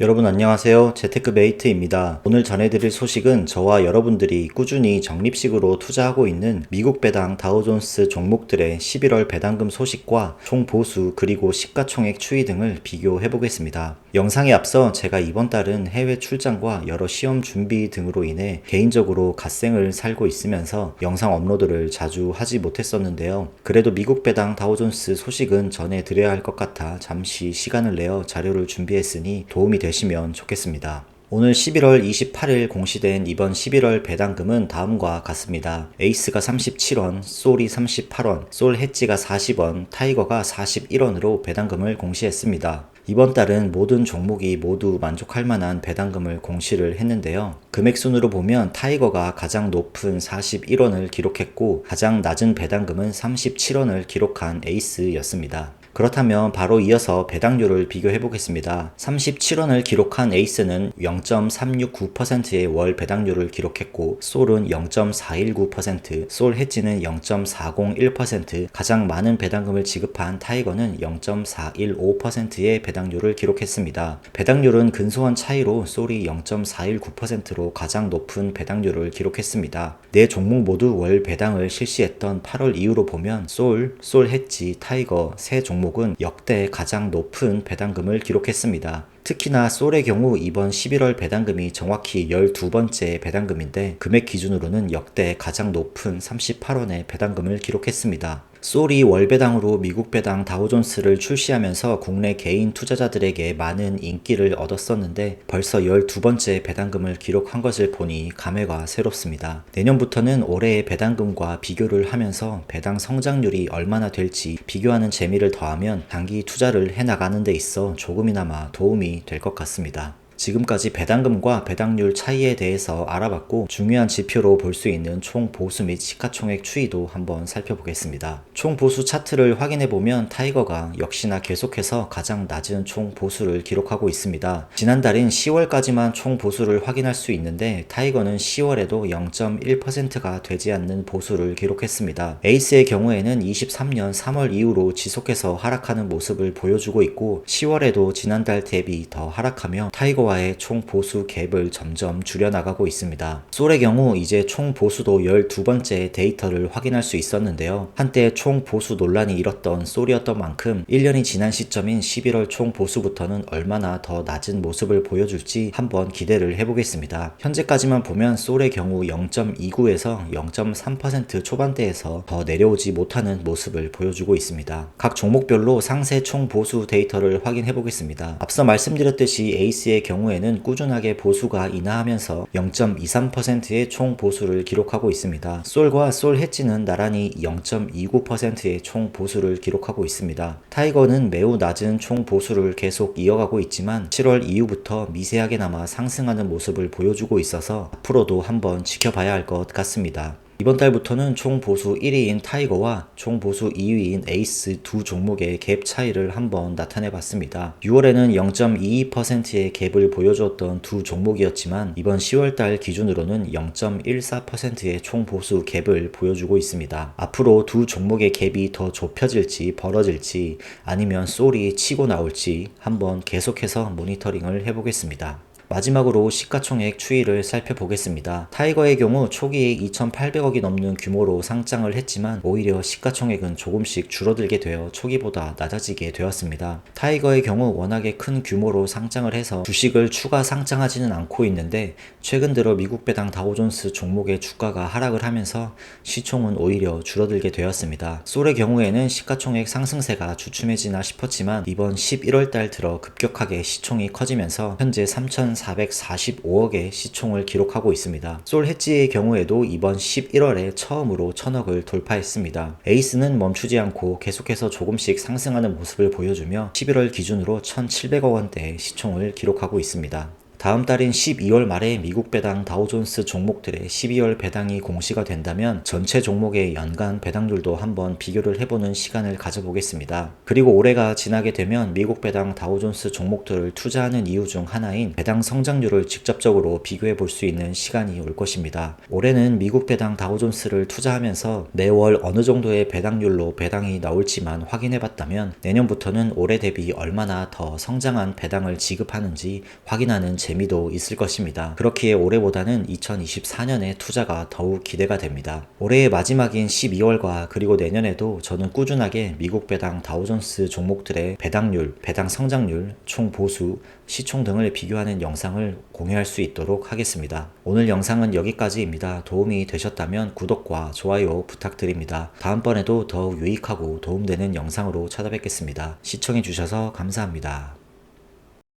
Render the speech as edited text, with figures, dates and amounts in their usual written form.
여러분 안녕하세요. 재테크 메이트입니다. 오늘 전해드릴 소식은 저와 여러분들이 꾸준히 적립식으로 투자하고 있는 미국 배당 다우존스 종목들의 11월 배당금 소식과 총 보수 그리고 시가총액 추이 등을 비교해 보겠습니다. 영상에 앞서 제가 이번 달은 해외 출장과 여러 시험 준비 등으로 인해 개인적으로 갓생을 살고 있으면서 영상 업로드를 자주 하지 못했었는데요. 그래도 미국 배당 다우존스 소식은 전해드려야 할 것 같아 잠시 시간을 내어 자료를 준비했으니 도움이 되시면 좋겠습니다. 오늘 11월 28일 공시된 이번 11월 배당금은 다음과 같습니다. 에이스가 37원, 솔이 38원, 솔 해지가 40원, 타이거가 41원으로 배당금을 공시했습니다. 이번 달은 모든 종목이 모두 만족할 만한 배당금을 공시를 했는데요. 금액 순으로 보면 타이거가 가장 높은 41원을 기록했고 가장 낮은 배당금은 37원을 기록한 에이스였습니다. 그렇다면 바로 이어서 배당률을 비교해 보겠습니다. 37원을 기록한 에이스는 0.369%의 월 배당률을 기록했고 솔은 0.419%, 솔 해지는 0.401%, 가장 많은 배당금을 지급한 타이거는 0.415%의 배당률을 기록했습니다. 배당률은 근소한 차이로 솔이 0.419%로 가장 높은 배당률을 기록했습니다. 네 종목 모두 월 배당을 실시했던 8월 이후로 보면 솔 해지, 타이거 세 종목은 역대 가장 높은 배당금을 기록했습니다. 특히나 솔의 경우 이번 11월 배당금이 정확히 12번째 배당금인데 금액 기준으로는 역대 가장 높은 38원의 배당금을 기록했습니다. 솔이 월배당으로 미국 배당 다우존스를 출시하면서 국내 개인 투자자들에게 많은 인기를 얻었었는데 벌써 12번째 배당금을 기록한 것을 보니 감회가 새롭습니다. 내년부터는 올해의 배당금과 비교를 하면서 배당 성장률이 얼마나 될지 비교하는 재미를 더하면 단기 투자를 해나가는 데 있어 조금이나마 도움이 될 것 같습니다. 지금까지 배당금과 배당률 차이에 대해서 알아봤고 중요한 지표로 볼 수 있는 총 보수 및 시가총액 추이도 한번 살펴보겠습니다. 총 보수 차트를 확인해보면 타이거가 역시나 계속해서 가장 낮은 총 보수를 기록하고 있습니다. 지난달인 10월까지만 총 보수를 확인할 수 있는데 타이거는 10월에도 0.1%가 되지 않는 보수를 기록했습니다. 에이스의 경우에는 23년 3월 이후로 지속해서 하락하는 모습을 보여주고 있고 10월에도 지난달 대비 더 하락하며 타이거 와의 총 보수 갭을 점점 줄여나가고 있습니다. 솔의 경우 이제 총 보수도 12번째 데이터를 확인할 수 있었는데요. 한때 총 보수 논란이 일었던 솔이었던 만큼 1년이 지난 시점인 11월 총 보수부터는 얼마나 더 낮은 모습을 보여줄지 한번 기대를 해보겠습니다. 현재까지만 보면 솔의 경우 0.29에서 0.3% 초반대에서 더 내려오지 못하는 모습을 보여주고 있습니다. 각 종목별로 상세 총 보수 데이터를 확인해보겠습니다. 앞서 말씀드렸듯이 에이스의 경우에는 꾸준하게 보수가 인하하면서 0.23%의 총 보수를 기록하고 있습니다. 솔과 솔 해지는 나란히 0.29%의 총 보수를 기록하고 있습니다. 타이거는 매우 낮은 총 보수를 계속 이어가고 있지만 7월 이후부터 미세하게나마 상승하는 모습을 보여주고 있어서 앞으로도 한번 지켜봐야 할 것 같습니다. 이번 달부터는 총 보수 1위인 타이거와 총 보수 2위인 에이스 두 종목의 갭 차이를 한번 나타내 봤습니다. 6월에는 0.22%의 갭을 보여주었던 두 종목이었지만 이번 10월달 기준으로는 0.14%의 총 보수 갭을 보여주고 있습니다. 앞으로 두 종목의 갭이 더 좁혀질지 벌어질지 아니면 솔이 치고 나올지 한번 계속해서 모니터링을 해보겠습니다. 마지막으로 시가총액 추이를 살펴보겠습니다. 타이거의 경우 초기에 2,800억이 넘는 규모로 상장을 했지만 오히려 시가총액은 조금씩 줄어들게 되어 초기보다 낮아지게 되었습니다. 타이거의 경우 워낙에 큰 규모로 상장을 해서 주식을 추가 상장하지는 않고 있는데 최근 들어 미국 배당 다우존스 종목의 주가가 하락을 하면서 시총은 오히려 줄어들게 되었습니다. 솔의 경우에는 시가총액 상승세가 주춤해지나 싶었지만 이번 11월 달 들어 급격하게 시총이 커지면서 현재 3,445억의 시총을 기록하고 있습니다. 솔 해지의 경우에도 이번 11월에 처음으로 1,000억을 돌파했습니다. 에이스는 멈추지 않고 계속해서 조금씩 상승하는 모습을 보여주며 11월 기준으로 1,700억 원대의 시총을 기록하고 있습니다. 다음 달인 12월 말에 미국 배당 다우존스 종목들의 12월 배당이 공시가 된다면 전체 종목의 연간 배당률도 한번 비교를 해보는 시간을 가져보겠습니다. 그리고 올해가 지나게 되면 미국 배당 다우존스 종목들을 투자하는 이유 중 하나인 배당 성장률을 직접적으로 비교해 볼 수 있는 시간이 올 것입니다. 올해는 미국 배당 다우존스를 투자하면서 매월 어느 정도의 배당률로 배당이 나올지만 확인해 봤다면 내년부터는 올해 대비 얼마나 더 성장한 배당을 지급하는지 확인하는 재미도 있을 것입니다. 그렇기에 올해보다는 2024년의 투자가 더욱 기대가 됩니다. 올해의 마지막인 12월과 그리고 내년에도 저는 꾸준하게 미국 배당 다우존스 종목들의 배당률, 배당 성장률, 총 보수, 시총 등을 비교하는 영상을 공유할 수 있도록 하겠습니다. 오늘 영상은 여기까지입니다. 도움이 되셨다면 구독과 좋아요 부탁드립니다. 다음번에도 더욱 유익하고 도움되는 영상으로 찾아뵙겠습니다. 시청해주셔서 감사합니다.